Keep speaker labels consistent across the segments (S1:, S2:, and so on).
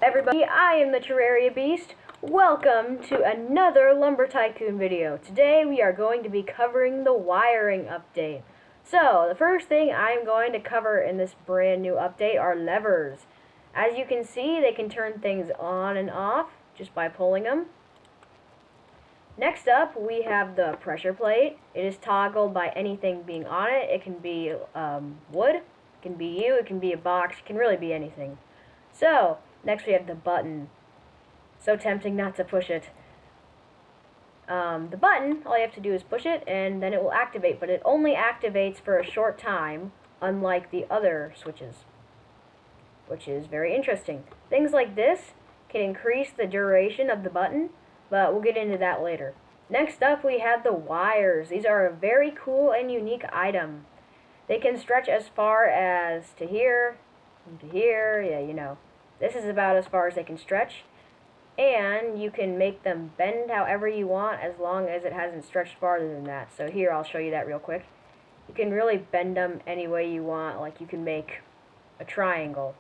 S1: Everybody, I am the Terraria Beast. Welcome to another Lumber Tycoon video. Today we are going to be covering the wiring update. So, the first thing I'm going to cover in this brand new update are levers. As you can see, they can turn things on and off just by pulling them. Next up, we have the pressure plate. It is toggled by anything being on it. It can be wood, it can be you, it can be a box, it can really be anything. So, next we have the button. So tempting not to push it. The button, all you have to do is push it and then it will activate, but it only activates for a short time, unlike the other switches, which is very interesting. Things like this can increase the duration of the button, but we'll get into that later. Next up we have the wires. These are a very cool and unique item. They can stretch as far as to here, and to here, yeah, you know. This is about as far as they can stretch, and you can make them bend however you want as long as it hasn't stretched farther than that. So here, I'll show you that real quick. You can really bend them any way you want, like you can make a triangle.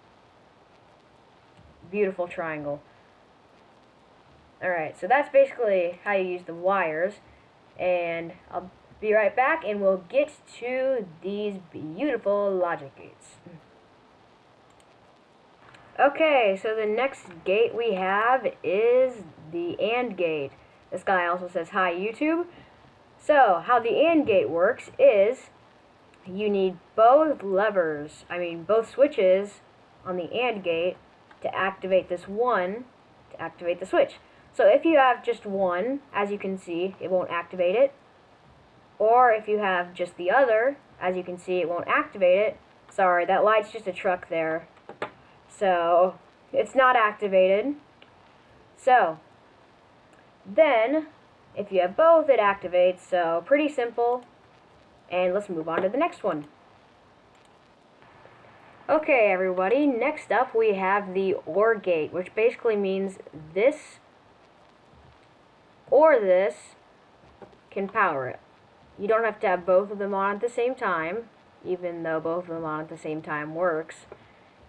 S1: Beautiful triangle. Alright, so that's basically how you use the wires, and I'll be right back and we'll get to these beautiful logic gates. Okay, so the next gate we have is the AND gate. This guy also says, "Hi, YouTube." So, how the AND gate works is you need both levers, both switches on the AND gate to activate this one, to activate the switch. So if you have just one, as you can see, it won't activate it. Or if you have just the other, as you can see, it won't activate it. Sorry, that light's just a truck there. So, it's not activated. So, then, if you have both, it activates. So, pretty simple. And let's move on to the next one. Okay, everybody, next up we have the OR gate, which basically means this or this can power it. You don't have to have both of them on at the same time, even though both of them on at the same time works.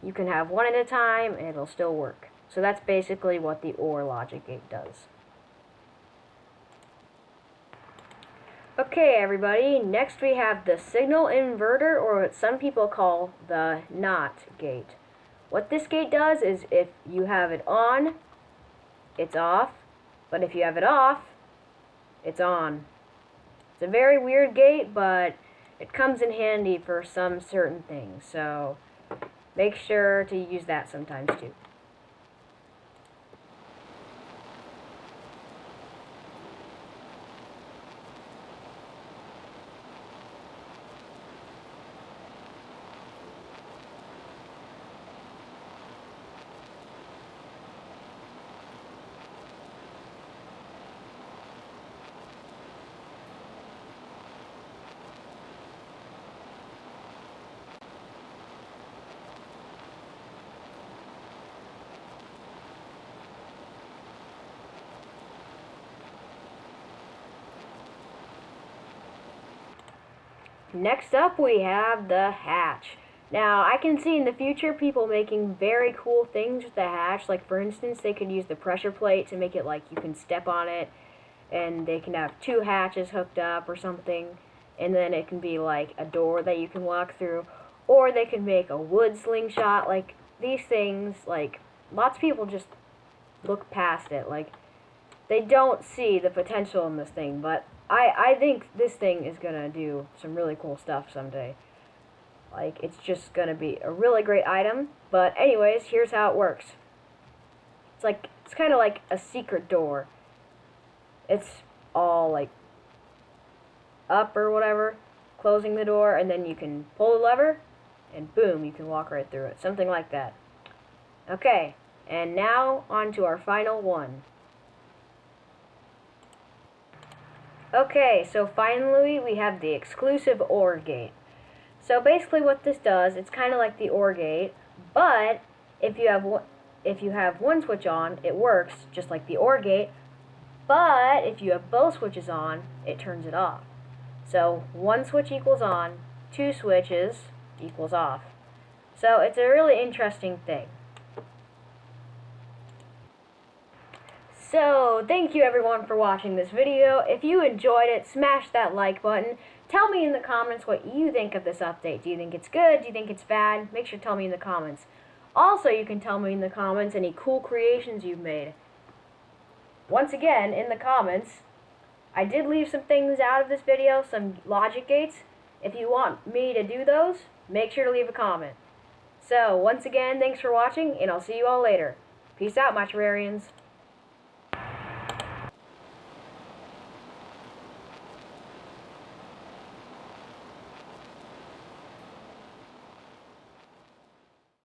S1: You can have one at a time and it'll still work. So that's basically what the OR logic gate does. Okay, everybody, next we have the signal inverter, or what some people call the NOT gate. What this gate does is if you have it on, it's off, but if you have it off, it's on. It's a very weird gate, but it comes in handy for some certain things, so make sure to use that sometimes too. Next up we have the hatch. Now I can see in the future people making very cool things with the hatch. Like for instance, they could use the pressure plate to make it like you can step on it, and they can have two hatches hooked up or something, and then it can be like a door that you can walk through. Or they can make a wood slingshot. Like these things, like lots of people just look past it. Like they don't see the potential in this thing, but I think this thing is gonna do some really cool stuff someday. Like, it's just gonna be a really great item. But anyways, here's how it works. It's kind of like a secret door. It's all like up or whatever, closing the door, and then you can pull the lever, and boom, you can walk right through it. Something like that. Okay, and now on to our final one. Okay, so finally we have the exclusive OR gate. So basically what this does, it's kind of like the OR gate, but if you have one switch on, it works just like the OR gate, but if you have both switches on, it turns it off. So one switch equals on, two switches equals off. So it's a really interesting thing. So, thank you everyone for watching this video. If you enjoyed it, smash that like button. Tell me in the comments what you think of this update. Do you think it's good? Do you think it's bad? Make sure to tell me in the comments. Also, you can tell me in the comments any cool creations you've made. Once again, in the comments, I did leave some things out of this video, some logic gates. If you want me to do those, make sure to leave a comment. So, once again, thanks for watching, and I'll see you all later. Peace out, my terrarians.